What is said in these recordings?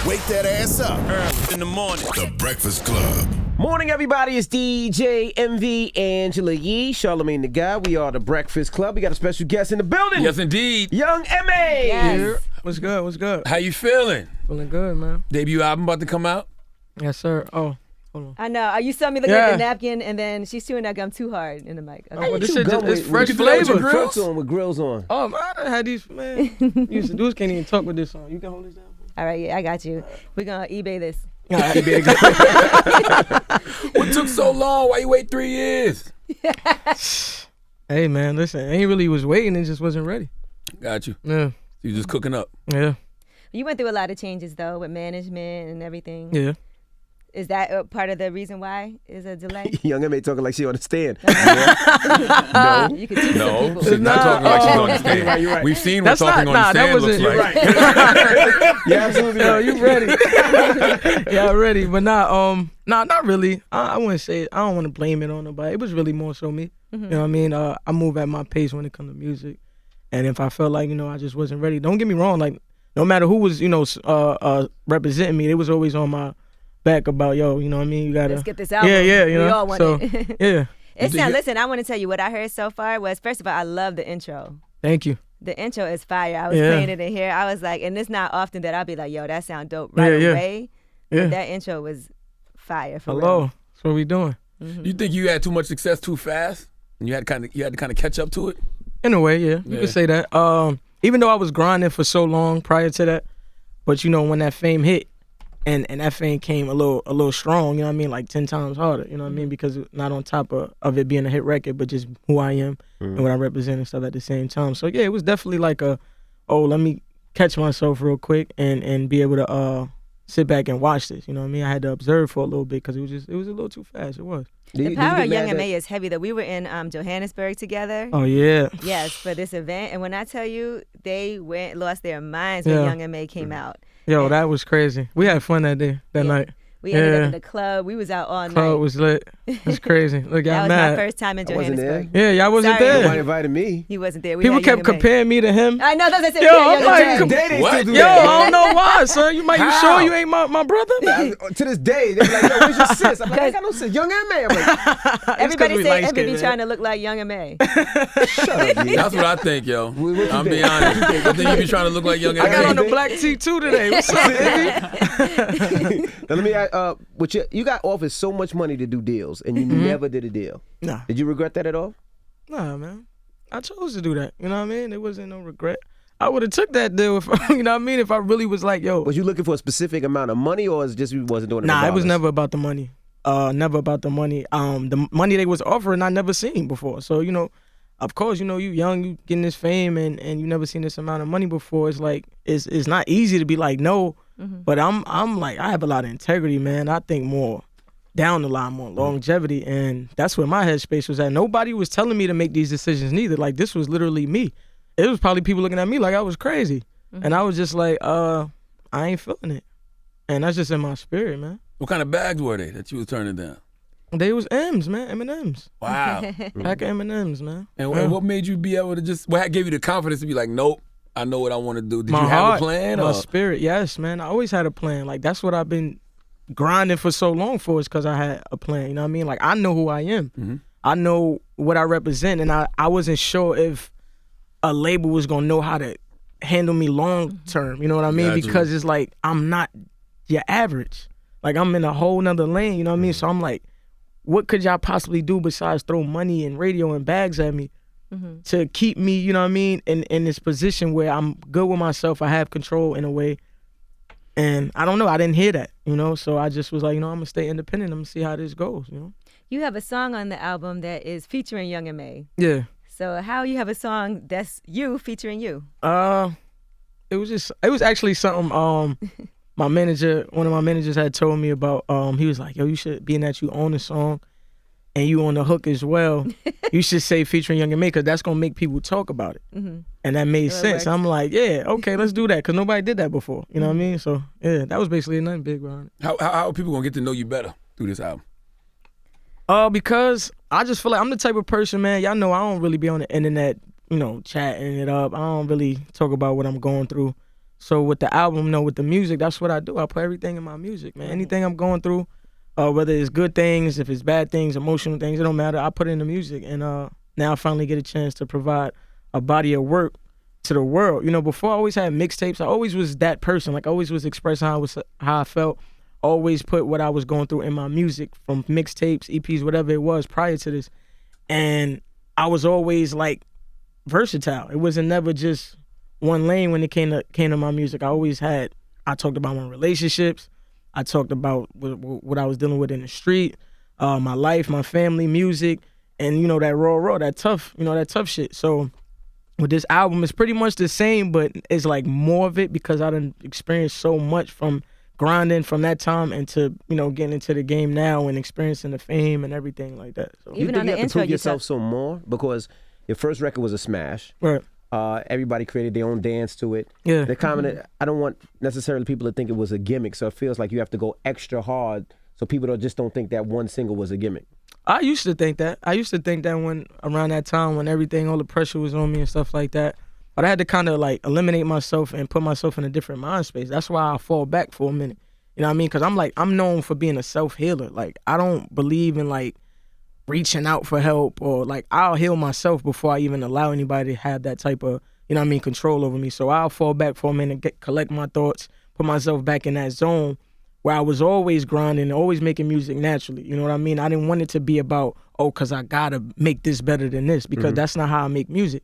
Wake that ass up. Early in the morning. The Breakfast Club. Morning, everybody. It's DJ MV, Angela Yee, Charlamagne the Guy. We are the Breakfast Club. We got a special guest in the building. Yes, indeed. Young M.A. Yes. What's good? What's good? How you feeling? Feeling good, man. Debut album about to come out? Yes, sir. Oh, hold on. I know. You saw me looking at the napkin, and then she's chewing that gum too hard in the mic. Okay. Oh, What this you shit gum just, it's with- fresh you can do that with flavor. your grills on, with grills on. Oh, man, I done had these, man. Used to dudes can't even talk with this on. You can hold this down. All right, yeah, I got you. We're going to eBay this. What took so long? Why you wait 3 years? Hey, man, listen. I ain't really was waiting. It just wasn't ready. Got you. Yeah. You just cooking up. Yeah. You went through a lot of changes, though, with management and everything. Yeah. Is that part of the reason why is a delay? Young M.A. talking like she understand. No. You can teach some people. She's not talking like she don't understand. You're right. We've seen That's what talking not- on nah, the that stand looks wasn't- like. Yeah, absolutely. Yo, Right. you ready? Yeah, ready. But not really. I wouldn't say it. I don't want to blame it on nobody. It was really more so me. You know what I mean? I move at my pace when it comes to music. And if I felt like, I just wasn't ready, don't get me wrong, like, no matter who was, representing me, they was always on my back about, yo, you know what I mean? You gotta Let's get this album. Yeah, We all want it. Yeah. Listen, I want to tell you what I heard so far was, first of all, I love the intro. Thank you. The intro is fire. I was Yeah. playing it in here. I was like, and it's not often that I'll be like, yo, that sound dope right Yeah. away. Yeah. But that intro was fire for Hello. real. That's what we doing. You think you had too much success too fast? And you had to kind of catch up to it? In a way, yeah. You could say that. Even though I was grinding for so long prior to that, but when that fame hit and that fame came a little strong, you know what I mean, like 10 times harder, you know what I mean, because not on top of it being a hit record, but just who I am and what I represent and stuff at the same time. So yeah, it was definitely like let me catch myself real quick and be able to sit back and watch this, you know what I mean? I had to observe for a little bit because it was a little too fast. It was. The power of Young M.A. is heavy, though. We were in Johannesburg together. Oh yeah. Yes, for this event. And when I tell you, they lost their minds when Young M.A. came out. Yo, that was crazy. We had fun that night. We ended up in the club. We was out all night. Club was lit. It's crazy. Look, y'all That was mad. my first time in I wasn't Johannesburg. Yeah, y'all wasn't Sorry. there. Nobody invited me. He wasn't there. We People had Young kept M.A. comparing me to him. I know, that's what I said. Yo, I'm like, To this day, they What? still do Yo, that. I don't know why, son. You How? sure you ain't my brother? To this day, they're like, yo, where's your sis? I'm like, I ain't got no sis. Young M.A. I'm like, Everybody say Envy be man. trying to look like Young M.A. shut up, Yee. That's what I think, yo. What you I'm think? being honest. I think you be trying to look like young I got on M.A. the black tee too today. What's up, Envy? Now, let me ask, you got offered so much money to do deals, and you never did a deal. Nah, Did you regret that at all? nah, man. I chose to do that. You know what I mean? There wasn't no regret. I would have took that deal if you know what I mean. If I really was like, yo. Was you looking for a specific amount of money, or is it just you wasn't doing it? Nah, it was regardless? never about the money. Never about the money. The money they was offering, I never seen before. So of course, you young, you getting this fame, and you never seen this amount of money before. It's like it's not easy to be like no, but I'm like I have a lot of integrity, man. I think more down the line, more longevity, and that's where my headspace was at. Nobody was telling me to make these decisions neither. Like this was literally me. It was probably people looking at me like I was crazy, and I was just like, I ain't feeling it, and that's just in my spirit, man. What kind of bags were they that you was turning down? They was M's, man, M&M's. Wow. Pack of M&M's, man. And what made you be able to what gave you the confidence to be like, nope, I know what I want to do? Did My you have heart, a plan? my Or? spirit, yes, man. I always had a plan. Like that's what I've been grinding for so long for, is because I had a plan. You know what I mean? Like I know who I am. I know what I represent, and I wasn't sure if a label was gonna know how to handle me long term. You know what I mean? Gotcha. Because it's like I'm not your average. Like I'm in a whole nother lane. You know what I mean? So I'm like, what could y'all possibly do besides throw money and radio and bags at me to keep me, you know what I mean, in this position where I'm good with myself, I have control in a way. And I don't know, I didn't hear that, so I just was like, I'm gonna stay independent, I'm gonna see how this goes, You have a song on the album that is featuring Young M.A. Yeah. So how you have a song that's you featuring you? It was actually something one of my managers had told me about. He was like, yo, you should, being that you own the song and you on the hook as well, you should say featuring Young M.A. because that's gonna make people talk about it. And that made sense. works. I'm like, yeah, okay, let's do that, because nobody did that before. You know what I mean? So yeah, that was basically nothing big behind it. How are people gonna get to know you better through this album? Because I just feel like I'm the type of person, man, y'all know I don't really be on the internet, chatting it up. I don't really talk about what I'm going through. So with the album, with the music, that's what I do. I put everything in my music, man. Anything I'm going through, whether it's good things, if it's bad things, emotional things, it don't matter. I put it in the music, and now I finally get a chance to provide a body of work to the world. Before I always had mixtapes. I always was that person. Like I always was expressing how I felt. Always put what I was going through in my music, from mixtapes, EPs, whatever it was prior to this. And I was always like versatile. It wasn't never just one lane when it came to my music. I talked about my relationships. I talked about what I was dealing with in the street, my life, my family, music, and that raw, that tough shit. So with this album, it's pretty much the same, but it's like more of it because I done experienced so much from grinding from that time into getting into the game now and experiencing the fame and everything like that. So Even you on think the you have to intro, prove yourself some more because your first record was a smash. right. Everybody created their own dance to it. Yeah. The comment, I don't want necessarily people to think it was a gimmick, so it feels like you have to go extra hard so people don't think that one single was a gimmick. I used to think that. When around that time when all the pressure was on me and stuff like that. But I had to kind of like eliminate myself and put myself in a different mind space. That's why I fall back for a minute. You know what I mean? Because I'm known for being a self-healer. Like, I don't believe in like reaching out for help, or like I'll heal myself before I even allow anybody to have that type of, control over me. So I'll fall back for a minute, collect my thoughts, put myself back in that zone where I was always grinding, always making music naturally. You know what I mean? I didn't want it to be about, because I gotta make this better than this, because that's not how I make music.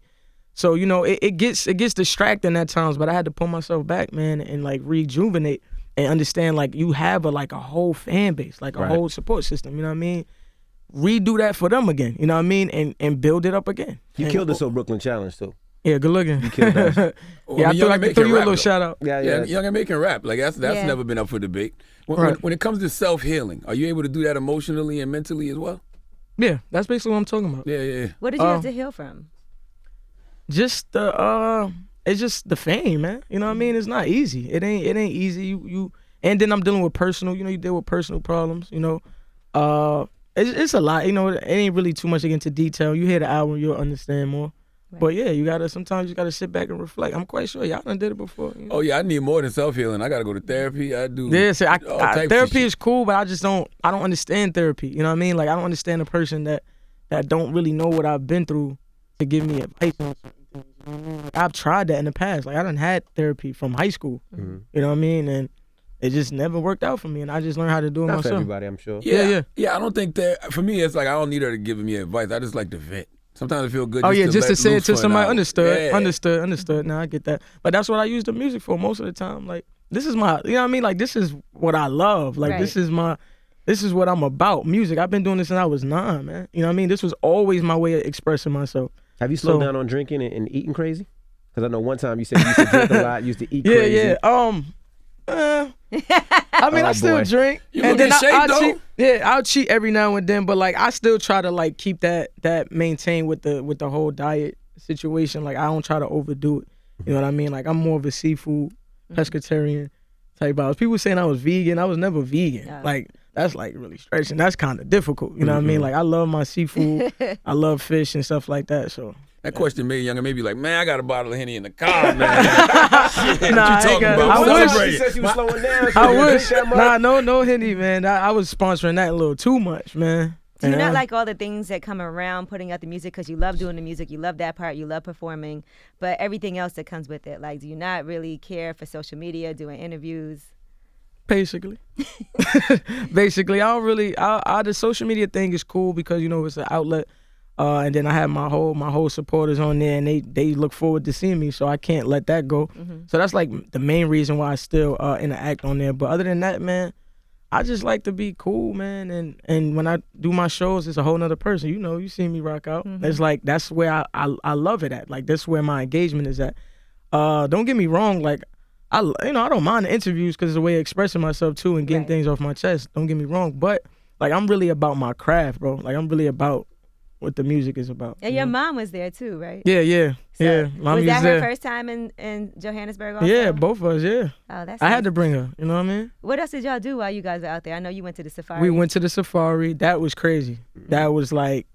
So, it gets distracting at times, but I had to pull myself back, man, and like rejuvenate and understand like you have a whole fan base, like a whole support system, you know what I mean? Redo that for them again, you know what I mean? And build it up again. You killed the So Brooklyn Challenge too. Yeah, good looking. You killed that. Yeah, I threw you a little shout out. Yeah. Young and making rap. Like that's never been up for debate. When it comes to self-healing, are you able to do that emotionally and mentally as well? Yeah, that's basically what I'm talking about. Yeah. What did you have to heal from? Just it's just the fame, man. You know what I mean? It's not easy. It ain't easy. You and then I'm dealing with personal. You deal with personal problems. It's a lot. It ain't really too much to get into detail. You hear the album, you'll understand more. Right. But yeah, sometimes you gotta sit back and reflect. I'm quite sure y'all done did it before. Oh yeah, I need more than self-healing. I gotta go to therapy. I do. Yeah, so therapy is shit. cool, but I don't understand therapy. You know what I mean? Like I don't understand a person that don't really know what I've been through to give me advice on certain things. You know what I mean? Like, I've tried that in the past. Like I done had therapy from high school. You know what I mean? And it just never worked out for me, and I just learned how to do it Not myself. for everybody, I'm sure. Yeah. I don't think that for me. It's like I don't need her to give me advice. I just like to vent. Sometimes I feel good. Just to say it to somebody. Out. Understood. Now I get that. But that's what I use the music for most of the time. Like this is my, you know what I mean? Like this is what I love. Like this is what I'm about. Music. I've been doing this since I was 9, man. You know what I mean? This was always my way of expressing myself. Have you slowed down on drinking and eating crazy? Because I know one time you said you used to drink a lot, used to eat crazy. Yeah. I mean, I still drink, and then I'll cheat. Yeah, I'll cheat every now and then, but like I still try to like keep that maintained with the whole diet situation. Like I don't try to overdo it. You know what I mean? Like I'm more of a seafood pescatarian type of. People saying I was vegan. I was never vegan. Yeah. Like that's like really stretching. That's kind of difficult. You know what I mean? Like I love my seafood. I love fish and stuff like that. So. That question made Young and maybe like, man, I got a bottle of Henny in the car, man. Shit, nah, what you talking about? I wish. She said she was slowing down. I wish. No Henny, man. I was sponsoring that a little too much, man. Do you not like all the things that come around putting out the music because you love doing the music, you love that part, you love performing, but everything else that comes with it? Like, do you not really care for social media, doing interviews? Basically, I don't really. The social media thing is cool because it's an outlet. And then I have my whole supporters on there, and they look forward to seeing me, so I can't let that go. So that's like the main reason why I still interact on there. But other than that, man, I just like to be cool, man. And when I do my shows, it's a whole nother person. You see me rock out. It's like that's where I love it at. Like that's where my engagement is at. Don't get me wrong, like I don't mind the interviews because it's a way of expressing myself too and getting things off my chest. Don't get me wrong, but like I'm really about my craft, bro. Like I'm really about what the music is about. And your mom was there too, right? Yeah. So, Mom was that her there. first time in Johannesburg also? Yeah, both of us, yeah. Oh, that's I nice. had to bring her, you know what I mean? What else did y'all do while you guys were out there? I know you went to the safari. We went to the safari. That was crazy. That was like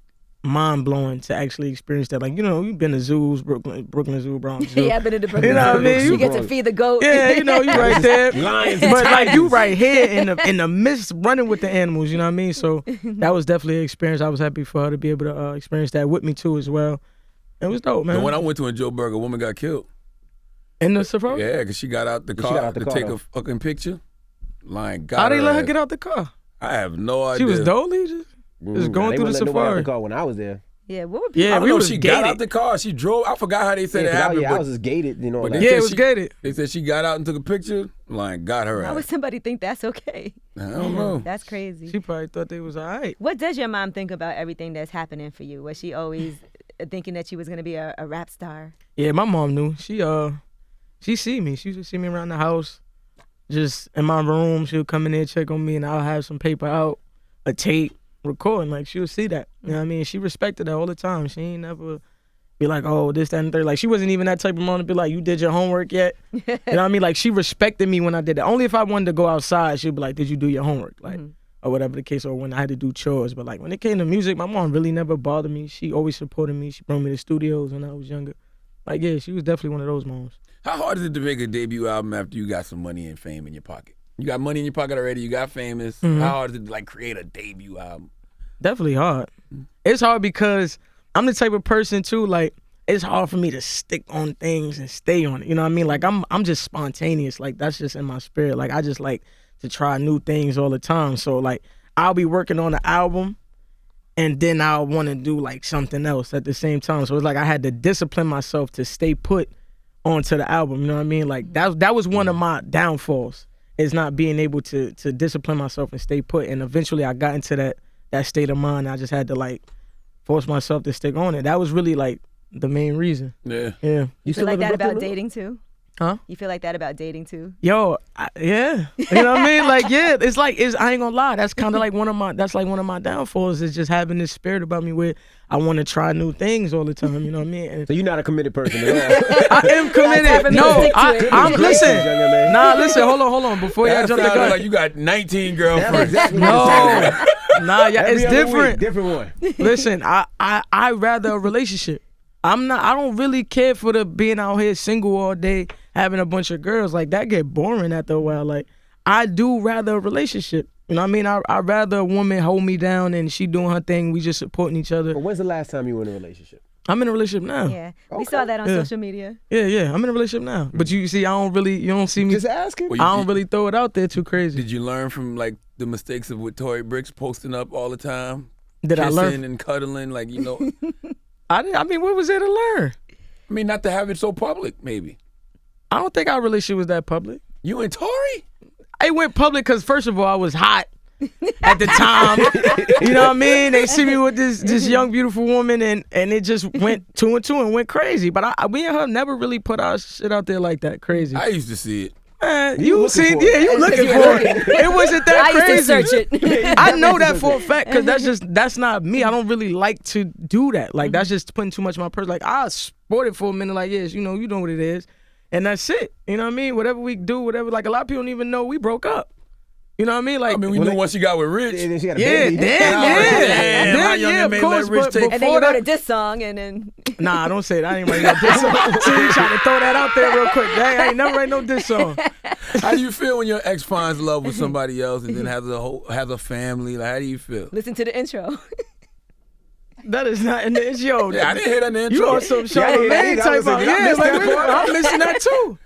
mind blowing to actually experience that. Like, you know, you've been to zoos, Brooklyn Zoo, Bronx Zoo. Yeah, I've been to the Brooklyn You know what I mean? You get to feed the goat. Yeah, you know, you right there. Lions and But like you tigers. right here in the midst running with the animals, you know what I mean? So that was definitely an experience. I was happy for her to be able to experience that with me too as well. It was dope, man. And when I went to in Joburg, a woman got killed. In the safari? Yeah, because she got out the car got out the to car, take though. a fucking picture. Lying God. How they let her get out the car? I have no idea. She was dolly, just going They through wouldn't the let nobody out safari. the car when I was there. Yeah, what would I Yeah, don't we know if was she gated. got out the car. She drove. I forgot how they said it happened. I but was just gated, you know. but Like, they Yeah, said it was she- gated. They said she got out and took a picture. Lying got her How out. would somebody think that's okay? I don't know. That's crazy. She probably thought they was all right. What does your mom think about everything that's happening for you? Was she always thinking that she was gonna be a rap star? Yeah, my mom knew. She see me. She used to see me around the house, just in my room. She would come in there, check on me, and I'll have some paper out, a tape, recording. Like, she would see that. You know what I mean? She respected that all the time. She ain't never be like, oh, this, that, and the third. Like, she wasn't even that type of mom to be like, you did your homework yet? You know what I mean? Like, she respected me when I did that. Only if I wanted to go outside, she'd be like, did you do your homework? Like, or whatever the case, or when I had to do chores. But like, when it came to music, my mom really never bothered me. She always supported me. She brought me to studios when I was younger. Like, yeah, she was definitely one of those moms. How hard is it to make a debut album after you got some money and fame in your pocket? You got money in your pocket already. You got famous. Mm-hmm. How hard is it to like create a debut album? Definitely hard. It's hard because I'm the type of person too, like, it's hard for me to stick on things and stay on it. You know what I mean? Like, I'm just spontaneous. Like, that's just in my spirit. Like, I just like to try new things all the time. So like, I'll be working on an album and then I'll want to do like something else at the same time. So it's like I had to discipline myself to stay put onto the album. You know what I mean? Like, that was one of my downfalls, is not being able to discipline myself and stay put. And eventually I got into that state of mind. I just had to like force myself to stick on it. That was really like the main reason. Yeah. Yeah. You feel like that about dating too? Huh? You feel like that about dating too? Yo, yeah. You know what I mean? Like, yeah, it's like, I ain't gonna lie. That's kind of like one of my downfalls, is just having this spirit about me where I want to try new things all the time. You know what I mean? And So you're not a committed person at all. I am committed. Type of No, music to it. I'm listen. Young man. Nah, listen. Hold on. Before y'all That jump the sounded gun. like you got 19 girlfriends. Exactly. No, nah, yeah, Every it's other different. week, different one. Listen, I rather a relationship. I don't really care for the being out here single all day, having a bunch of girls. Like, that get boring after a while. Like, I do rather a relationship. You know what I mean? I'd rather a woman hold me down and she doing her thing. We just supporting each other. But when's the last time you were in a relationship? I'm in a relationship now. Yeah, we saw that on Yeah. social media. Yeah. I'm in a relationship now. But you see, you don't see me. Just asking. Well, I don't really throw it out there too crazy. Did you learn from like the mistakes of with Tory Bricks posting up all the time? Did I learn? Kissing and cuddling, like, you know. I mean, what was there to learn? I mean, not to have it so public, maybe. I don't think our relationship was that public. You and Tory? It went public because, first of all, I was hot at the time. You know what I mean? They see me with this young, beautiful woman, and it just went 2 and 2 and went crazy. But we and her never really put our shit out there like that crazy. I used to see it. Man, You you looking see, for it. yeah, you looking you for were it. It wasn't that I crazy. used to search it. I know that for a fact because that's not me. I don't really like to do that. Like, that's just putting too much of my person. Like, I sport it for a minute. Like, yes, you know what it is, and that's it. You know what I mean? Whatever we do, whatever. Like, a lot of people don't even know we broke up. You know what I mean? Like, I mean, we knew once you got with Rich. And then she got a yeah, baby. damn, how young yeah, it of made course. Let Rich But take- And then before you wrote that, a diss song, and then nah, don't say that. I ain't writing no diss song. See, you trying to throw that out there real quick. I ain't never write no diss song. How do you feel when your ex finds love with somebody else and then has a family? Like, how do you feel? listen to the intro. That is not in the intro. Yeah, I didn't hear that in the intro. You on some Charlamagne yeah, type listen, of, I yeah, missed like, that part. I'm missing that too.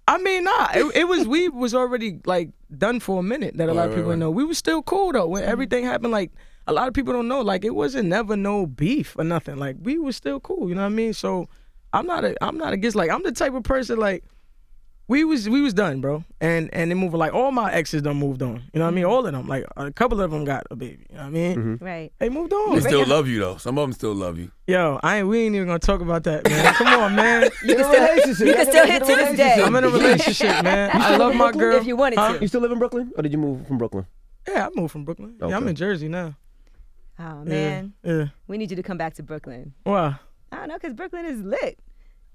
I mean, nah, we was already like done for a minute that a lot of people right. know. We was still cool though when everything happened. Like, a lot of people don't know, like, it wasn't never no beef or nothing. Like, we was still cool, you know what I mean? So I'm not against, like, I'm the type of person, like, we was done, bro. And they moved, like, all my exes done moved on. You know what I mean? All of them. Like, a couple of them got a baby. You know what I mean? Right. They moved on. They still love you though. Some of them still love you. Yo, we ain't even gonna talk about that, man. Come on, man. You can still hit to this day. I'm in a relationship, man. I love my girl. If you wanted to. You still live in Brooklyn? Or did you move from Brooklyn? Yeah, I moved from Brooklyn. Yeah, I'm Okay. in Jersey now. Oh man, Yeah. we need you to come back to Brooklyn. Wow. I don't know, cause Brooklyn is lit.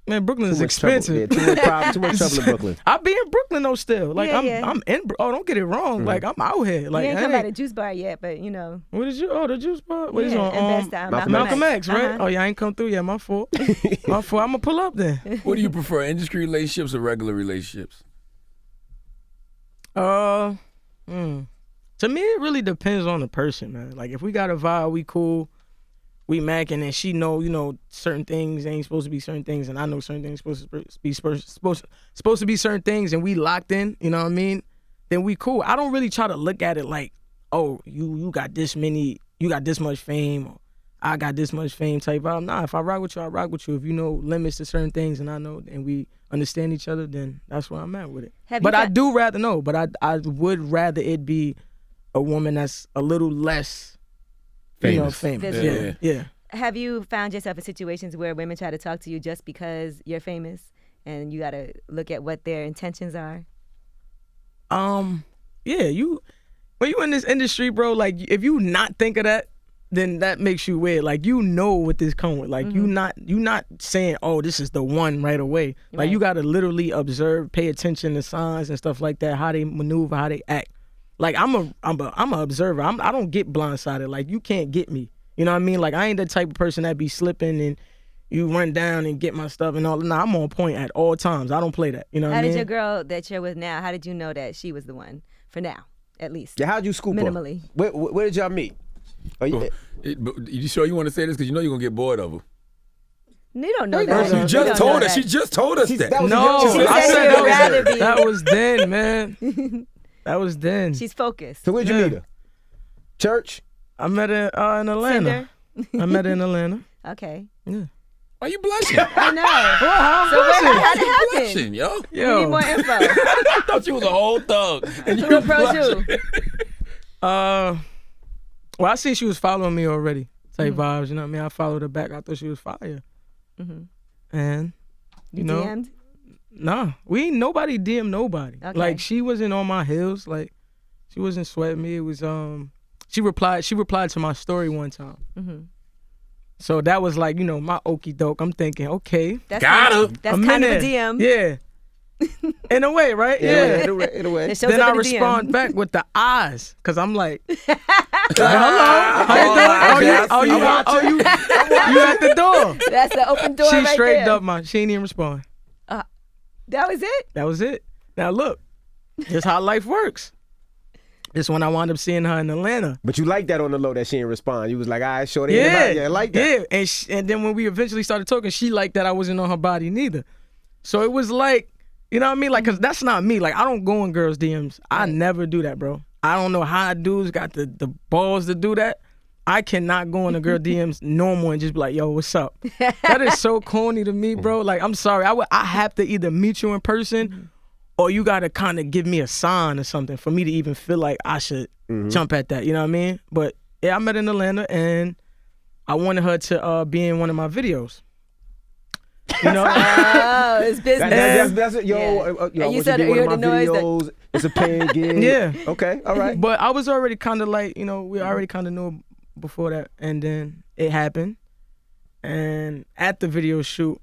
Man, Brooklyn is Too much trouble. expensive. Yeah, too much trouble in Brooklyn. I be in Brooklyn though still. Like Yeah, I'm in. Oh, don't get it wrong. Like I'm out here. Like You ain't I come out of juice bar yet, but you know. What is you? Oh, the juice bar. What is Yeah, on? and best, Malcolm X, right? Uh-huh. Oh yeah, I ain't come through yet. My fault. My fault. I'm gonna pull up then. What do you prefer, industry relationships or regular relationships? To me, it really depends on the person, man. Like if we got a vibe, we cool, we macking, and she know, certain things ain't supposed to be certain things, and I know certain things supposed to be certain things, and we locked in. You know what I mean? Then we cool. I don't really try to look at it like, oh, you got this much fame, or I got this much fame type vibe. Nah, if I rock with you, I rock with you. If you know limits to certain things, and I know, and we understand each other, then that's where I'm at with it. But I do rather know. But I would rather it be a woman that's a little less famous. Yeah. Have you found yourself in situations where women try to talk to you just because you're famous, and you got to look at what their intentions are? Yeah. When you in this industry, bro, like if you not think of that, then that makes you weird. Like what this come with. Like you not saying, oh, this is the one right away. Like Right. you gotta literally observe, pay attention to signs and stuff like that, how they maneuver, how they act. Like I'm a observer. I don't get blindsided. Like you can't get me. You know what I mean? Like I ain't the type of person that be slipping and you run down and get my stuff and all. Nah, I'm on point at all times. I don't play that. You know what I mean? How did your girl that you're with now, how did you know that she was the one for now, at least? Yeah, how'd you scoop her? Minimally. Where did y'all meet? You sure you want to say this? Because you know you're going to get bored of her. You don't know Wait, that. no, She just told us. She just told us that. That was No, a young- I said said she would rather be- that was then, man. That was then. She's focused. So where'd you Yeah. meet her? Church? I met her in Atlanta. Tinder? I met her in Atlanta. Okay. Yeah. Why you blushing? I know. Well, So how did it happen? Blushing, yo. We need more info. I thought you was a whole thug. And you Who was approached blushing. you? Well, I seen she was following me already. Type vibes, you know what I mean? I followed her back. I thought she was fire. And, you know. DM'd? Nah, nobody DM nobody. Okay. Like she wasn't on my heels. Like she wasn't sweating me. It was she replied to my story one time. So that was like, my okey doke. I'm thinking, okay. That's Got kind her. of, that's I'm kind in of a there. DM. Yeah. In a way, right? Yeah. In a way. It shows Then up I in a DM. respond back with the eyes, cause I'm like, hello, how you doing? You at the door? That's the open door She right straight there. up, she ain't even respond. That was it? That was it. Now look, this how life works. This when I wound up seeing her in Atlanta. But you like that on the low that she didn't respond. You was like, all right, shorty. Yeah, I like that. Yeah, and then when we eventually started talking, she liked that I wasn't on her body neither. So it was like, you know what I mean? Like, cause that's not me. Like, I don't go in girls' DMs. I never do that, bro. I don't know how dudes got the balls to do that. I cannot go in a girl DMs normal and just be like, yo, what's up? That is so corny to me, bro. Like, I'm sorry. I have to either meet you in person or you got to kind of give me a sign or something for me to even feel like I should jump at that. You know what I mean? But yeah, I met her in Atlanta and I wanted her to be in one of my videos. You know? Oh, it's business. That's it. Yo, Yeah. I And you want said to be you one of heard my the noise that- videos. It's a paying gig. Yeah. Okay, all right. But I was already kind of like, we already kind of knew before that. And then it happened. And at the video shoot,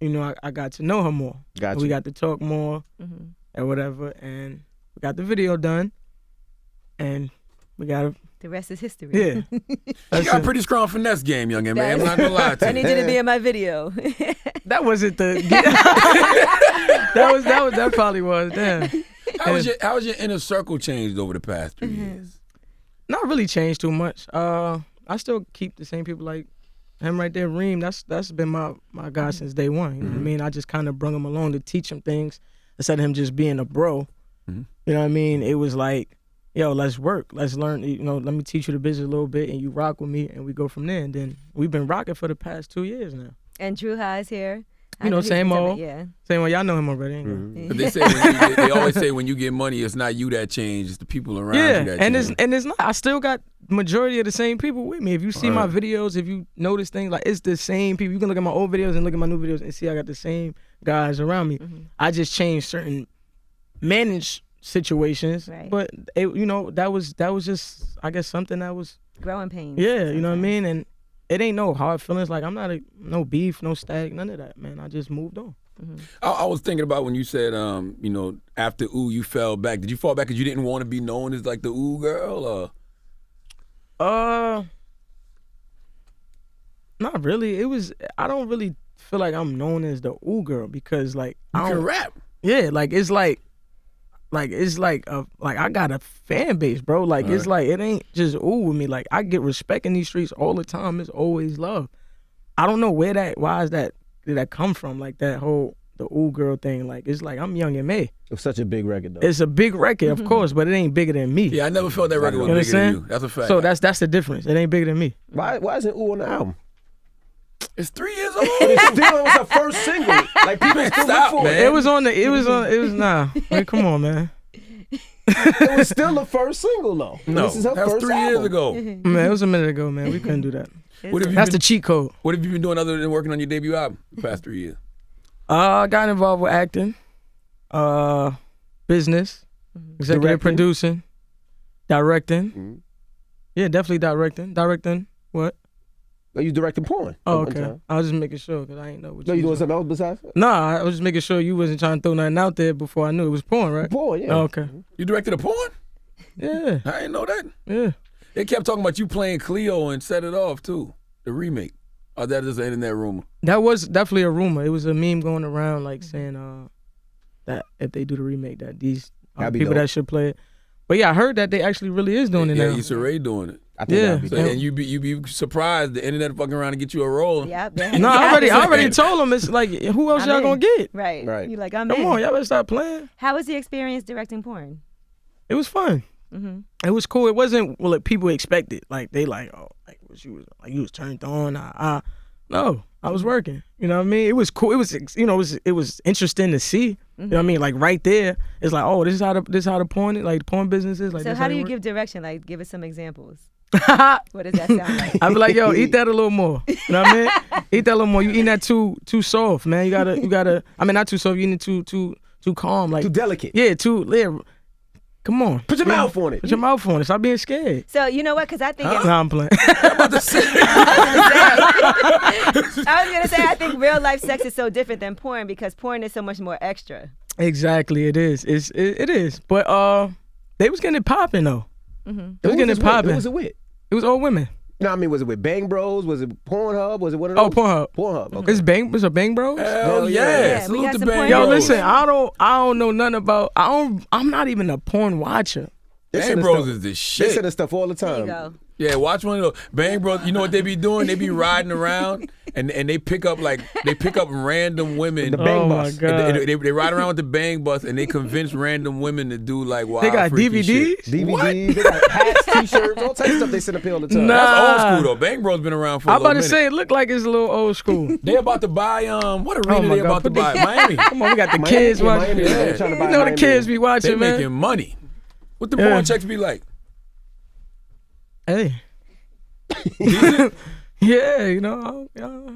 I got to know her more. Gotcha. We got to talk more and whatever. And we got the video done. And we got The rest is history. yeah. You That's got a it. pretty strong finesse game, young man. I'm not gonna lie to I you. need you to be in my video. That wasn't the. that probably was. Damn. How was your inner circle changed over the past 3 years? Not really changed too much. I still keep the same people like him right there, Reem. That's been my guy since day one. You know what I mean? I just kind of brung him along to teach him things instead of him just being a bro. You know what I mean? It was like, yo, let's work, let's learn. Let me teach you the business a little bit, and you rock with me, and we go from there. And then we've been rocking for the past 2 years now. And Drew High's here. Same old. Yeah. Same way, y'all know him already. Ain't you? But they say they always say when you get money, it's not you that change, it's the people around you Yeah, that and change. it's not. I still got majority of the same people with me. If you see my videos, if you notice things, like it's the same people. You can look at my old videos and look at my new videos and see I got the same guys around me. I just changed certain managed situations, Right. but that was just, I guess, something that was Growing pains. you know what I mean. And it ain't no hard feelings. Like I'm not no beef, no static, none of that, man. I just moved on. I was thinking about when you said, after Ooh, you fell back. Did you fall back because you didn't want to be known as like the Ooh girl? Or? Not really. I don't really feel like I'm known as the Ooh girl because like You I can don't rap. Yeah, like it's like I got a fan base, bro. Like it's like it ain't just Ooh with me. Like I get respect in these streets all the time. It's always love. I don't know why did that come from? Like that whole the Ooh girl thing. Like it's like I'm Young and May. It's such a big record, though. It's a big record, of course, but it ain't bigger than me. Yeah, I never felt that record was You bigger than understand? you. That's a fact. So that's the difference. It ain't bigger than me. Why isn't Ooh on the album? It's 3 years old. It still was her first single. Like people still Stop, look for man. it. It was nah. Man, come on, man. It was still the first single, though. No, This is her that was first 3 years album. ago. Man, it was a minute ago, man. We couldn't do that. What have you That's been, the cheat code. What have you been doing other than working on your debut album the past 3 years? I got involved with acting, business, executive Directing? producing, directing. Yeah, definitely directing. Directing what? Oh, you directing porn? Oh, at one okay. time. I was just making sure because I ain't know what No, you doing was something else besides that? Nah, I was just making sure you wasn't trying to throw nothing out there before I knew it was porn, right? Porn, yeah. Oh, okay. You directed a porn? Yeah, I didn't know that. yeah. They kept talking about you playing Cleo and Set It Off, too. The remake. Or that is an internet rumor. That was definitely a rumor. It was a meme going around like saying that if they do the remake, that these That'd be people dope. that should play it. But yeah, I heard that they actually really is doing it Yeah, now. Issa Rae doing it. I think Yeah. that'd be So, dope. and you be surprised the internet fucking around and get you a role. Yeah. No, I already told them. It's like, who else I'm y'all in. gonna get? Right. Right. You like, I'm Come in. on, y'all better stop playing. How was the experience directing porn? It was fun. Mm-hmm. It was cool. It wasn't like people expected. Like they like, oh, like you was turned on. No, I was working. You know what I mean? It was cool. It was it was interesting to see. You know what I mean? Like right there, it's like, oh, this is how the porn business is. Like, So this how do it you work. give direction? Like, give us some examples. I'd What does that sound like? be like, yo, eat that a little more. You know what I mean? Eat that a little more. You eating that too soft, man. You gotta. I mean, not too soft. You eating it too calm. Like Too delicate. yeah, come on. Put your mouth on it. Put your mouth on it. Stop being scared. So you know what? Because I think Nah, I'm playing. I was gonna say I think real life sex is so different than porn because porn is so much more extra. Exactly, it is. It is. But they was getting it popping though. Mm-hmm. They was getting it popping. Who was it with? It was all women. No, I mean, was it with Bang Bros? Was it Pornhub? Was it one of Oh, those? Pornhub. Pornhub. Okay. It's a Bang Bros. Hell yeah. yeah. Yeah, we Salute got to some Bang porn Yo, Bros. listen, I don't know nothing about. I'm not even a porn watcher. They Bang send us Bros stuff- is the They shit. send us stuff all the There you time. go. Yeah, watch one of those Bang Bros. You know what they be doing? They be riding around and they pick up random women. The Bang Oh my Bus. god. And they ride around with the Bang Bus and they convince random women to do like wild They got freaky shit. DVDs. DVDs, they got hats, t-shirts, all types of stuff they send up here all the time. Nah. That's old school though. Bang Bros been around for a I'm about little to minute. say it looked like it's a little old school. They about to buy what Oh arena my they God, about to put the- buy? Miami. Come on, we got the Miami, kids yeah, watching. Miami, they're trying to buy You know the Miami. kids be They watching, man. making money. What the Yeah. porn checks be like? Hey. Yeah, you know.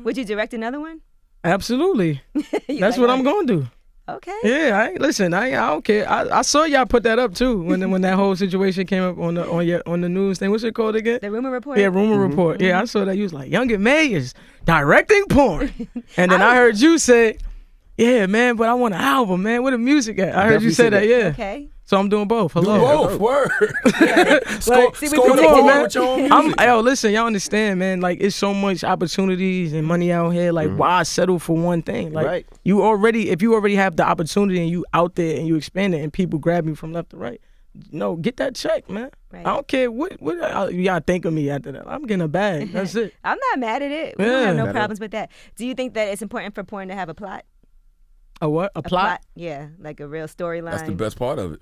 Would you direct another one? Absolutely. You That's like what that? I'm gonna do. Okay. Yeah, I don't care. I saw y'all put that up too when that whole situation came up on the news thing. What's it called again? The rumor report. Yeah, rumor report. Yeah, I saw that. You was like, Young and May is directing porn, and then I heard you say, "Yeah, man, but I want an album, man. Where the music at?" I heard you Definitely say said that. that. Yeah. Okay. So I'm doing both. Do Hello. both. Word. Like, See, we Score put the it porn together. with your own music. Yo, listen, y'all understand, man. Like, it's so much opportunities and money out here. Like, why settle for one thing? Like, Right. if you already have the opportunity and you out there and you expand it and people grab you from left to right, no, get that check, man. Right. I don't care what y'all think of me after that. I'm getting a bag. That's it. I'm not mad at it. We Yeah. don't have no Not at problems with that. Do you think that it's important for porn to have a plot? A what? A plot? Yeah, like a real storyline. That's the best part of it.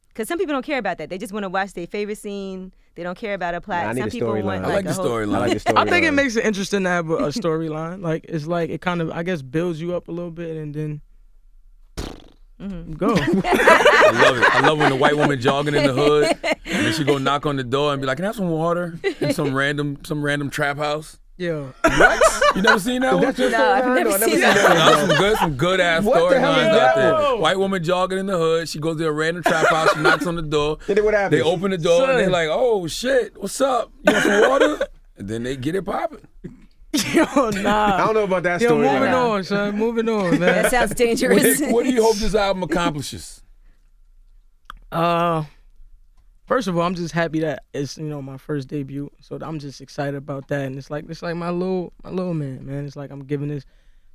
Because some people don't care about that. They just want to watch their favorite scene. They don't care about a plot. Nah, I need some a people storyline. want I like a the whole- storyline. I like the story. I think it makes it interesting to have a storyline. Like, it's like it kind of, I guess, builds you up a little bit and then go. I love it. I love when the white woman jogging in the hood and then she go knock on the door and be like, "Can I have some water?" in some random trap house. Yo. You never seen that one? That's your No, I've storyline? never No, I seen that. That's some good ass What the hell is storylines that out there. one? White woman jogging in the hood. She goes to a random trap house. She knocks on the door. And then what happens? They open the door and they're like, "Oh shit, what's up? You want some water?" And then they get it popping. Yo, nah. I don't know about that Yo, story. moving man. on, son. Moving on, man. That sounds dangerous. What do you hope this album accomplishes? First of all, I'm just happy that it's my first debut, so I'm just excited about that. And it's like my little man. It's like I'm giving this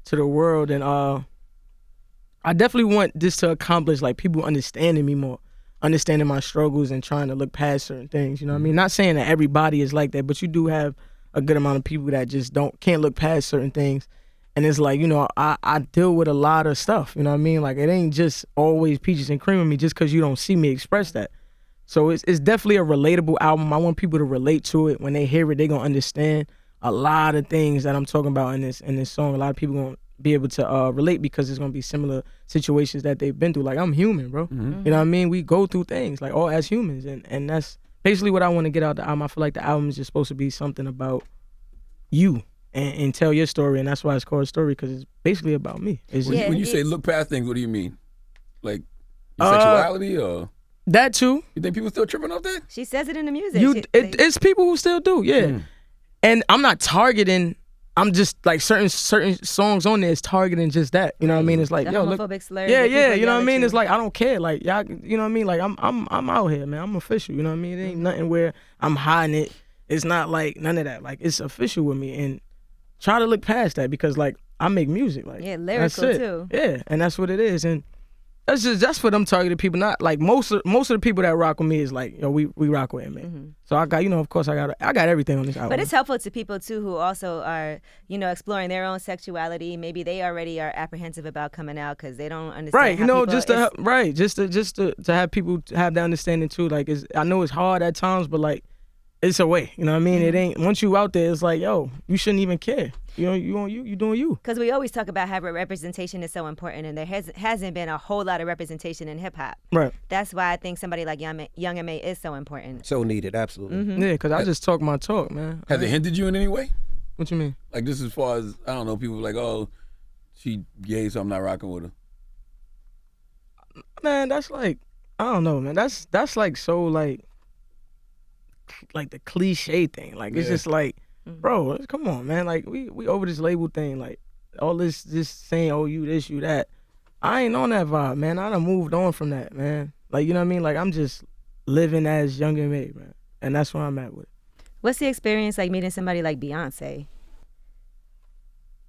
to the world, and I definitely want this to accomplish like people understanding me more, understanding my struggles, and trying to look past certain things. You know what I mean? Not saying that everybody is like that, but you do have a good amount of people that just can't look past certain things. And it's like, I deal with a lot of stuff. You know what I mean? Like it ain't just always peaches and cream with me just because you don't see me express that. So it's definitely a relatable album. I want people to relate to it. When they hear it, they're gonna understand a lot of things that I'm talking about in this song. A lot of people gonna be able to relate because it's gonna be similar situations that they've been through. Like I'm human, bro. Mm-hmm. You know what I mean? We go through things like all as humans, and that's basically what I want to get out the album. I feel like the album is just supposed to be something about you and tell your story, and that's why it's called a story, because it's basically about me. It's just, When you say look past things, what do you mean? Like your sexuality or? that too. You think people still tripping off that? She says it in the music. It's people who still do, yeah. And I'm not targeting. I'm just like certain songs on there is targeting just that. You know what I mean? It's like, the yo, look, homophobic slurs. yeah, that yeah. people You know yell what I at mean? you. It's like I don't care. Like y'all, you know what I mean? Like I'm out here, man. I'm official. You know what I mean? It ain't nothing where I'm hiding it. It's not like none of that. Like it's official with me, and try to look past that because like I make music. Like Yeah, that's lyrical it. too. Yeah, and that's what it is, and. That's for them targeted people. Not like most of the people that rock with me is like, yo, we rock with him, man. So I got, of course I got everything on this album. But it's helpful to people too who also are, exploring their own sexuality. Maybe they already are apprehensive about coming out because they don't understand. right, how people, just to have people have that understanding too. Like, I know it's hard at times, but like, it's a way. You know what I mean? It ain't once you out there, it's like, yo, you shouldn't even care. You doing you. Because we always talk about how representation is so important, and there hasn't been a whole lot of representation in hip hop. Right. That's why I think somebody like Young M.A. is so important. So needed, absolutely. Yeah, because I just talk my talk, man. Has it hindered you in any way? What you mean? Like just as far as I don't know, people like, oh, she gay, so I'm not rocking with her. Man, that's like, I don't know, man. That's like so like the cliche thing. Like it's just like, bro, come on, man. Like we over this label thing. Like all this saying, oh, you this, you that. I ain't on that vibe, man. I done moved on from that, man. Like, you know what I mean? Like I'm just living as Young M.A., man. And that's where I'm at with it. What's the experience like meeting somebody like Beyonce?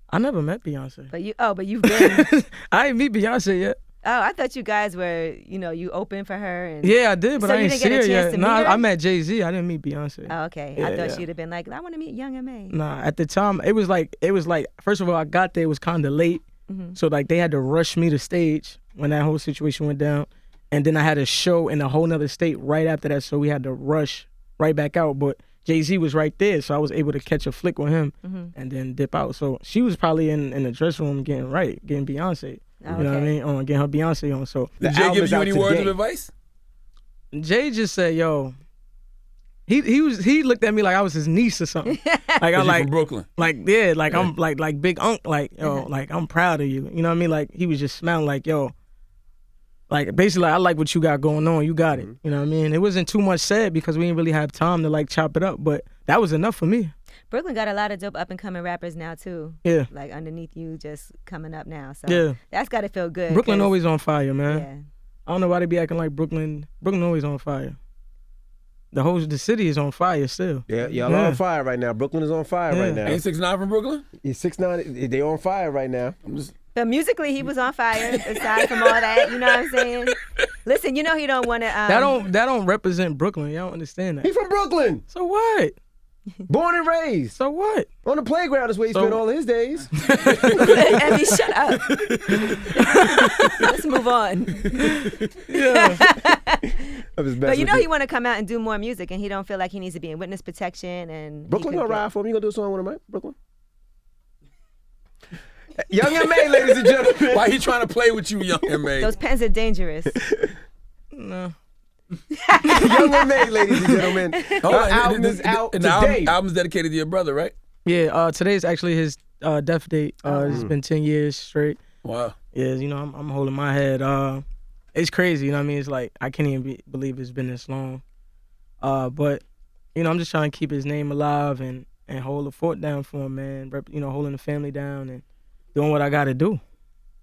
I never met Beyonce. But you've been. I ain't meet Beyonce yet. Oh, I thought you guys were, you open for her. And Yeah, I did, but So I you ain't didn't see get a her chance yet. to Nah, meet her? I met Jay-Z. I didn't meet Beyonce. Oh, okay. Yeah, I thought yeah. you'd have been like, I want to meet Young M.A. Nah, at the time it was like first of all I got there, it was kind of late, so like they had to rush me to stage when that whole situation went down, and then I had a show in a whole nother state right after that, so we had to rush right back out. But Jay-Z was right there, so I was able to catch a flick with him and then dip out. So she was probably in the dressing room getting Beyonce. Oh, You know what I okay. mean? Getting her Beyonce on. So Did The Jay album give is you out any words today. of advice? Jay just said, yo. He looked at me like I was his niece or something. Like I'm You like from Brooklyn. Like yeah, like I'm like big unk, like yo, like I'm proud of you. You know what I mean? Like he was just smiling like yo. Like basically I like what you got going on. You got it. You know what I mean? It wasn't too much said because we didn't really have time to like chop it up, but that was enough for me. Brooklyn got a lot of dope up and coming rappers now too. Yeah. Like underneath you, just coming up now. So Yeah. that's got to feel good. Brooklyn 'cause- always on fire, man. Yeah. I don't know why they be acting like Brooklyn always on fire. The city is on fire still. Yeah, y'all are on fire right now. Brooklyn is on fire right now. Ain't 6ix9ine from Brooklyn? He's 6'9". They on fire right now. I'm just But musically, he was on fire. Aside from all that, you know what I'm saying? Listen, he don't want to. That don't represent Brooklyn. Y'all don't understand that. He from Brooklyn, So what? born and raised. So what? On the playground is where he spent all his days. Evie, shut up. Let's move on. Yeah. Of his best But you know with he want to come out and do more music, and he don't feel like he needs to be in witness protection. And Brooklyn he could gonna get- ride for him. You gonna do a song with him, right? Brooklyn. Young M.A., ladies and gentlemen. why he trying to play with you, Young M.A.? Those pens are dangerous. No. Young M.A., ladies and gentlemen. Hold Our on, album this- is out and today. the album's dedicated to your brother, right? Yeah, today's actually his death date. It's been 10 years straight. Wow. Yeah, I'm holding my head. It's crazy, you know what I mean? It's like I can't even believe it's been this long. But I'm just trying to keep his name alive and and hold the fort down for him, man. You know, holding the family down and doing what I got to do.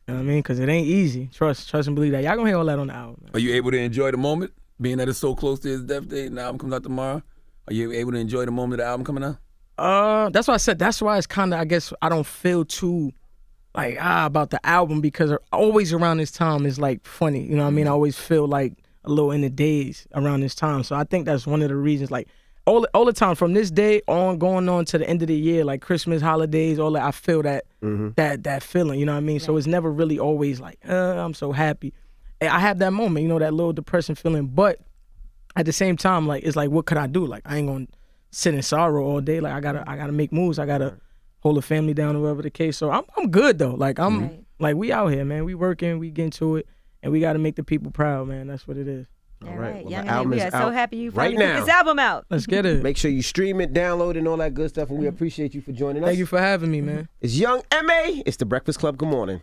You know what I mean? Because it ain't easy. Trust and believe that. Y'all gonna hear all that on the album, man. Are you able to enjoy the moment, being that it's so close to his death date and the album comes out tomorrow? Are you able to enjoy the moment of the album coming out? That's why I said, that's why it's kind of, I guess, I don't feel too, like, about the album, because always around this time is, like, funny. You know what I mean? I always feel, like, a little in the days around this time. So I think that's one of the reasons, like, all the time from this day on, going on to the end of the year, like Christmas, holidays, all that, I feel that that feeling, you know what I mean? Right. So it's never really always like, I'm so happy. And I have that moment, you know, that little depression feeling, but at the same time, like, it's like, what could I do? Like, I ain't gonna sit in sorrow all day. Like, I gotta make moves. I gotta hold the family down or whatever the case. So I'm good though. Like, like, we out here, man. We working, we getting to it, and we gotta make the people proud, man. That's what it is. All right. Well, Young the album we is are so out happy you right finally put now. this album out. Let's get it. Make sure you stream it, download it, and all that good stuff. And we appreciate you for joining us. Thank you for having me, man. It's Young M.A. It's the Breakfast Club. Good morning.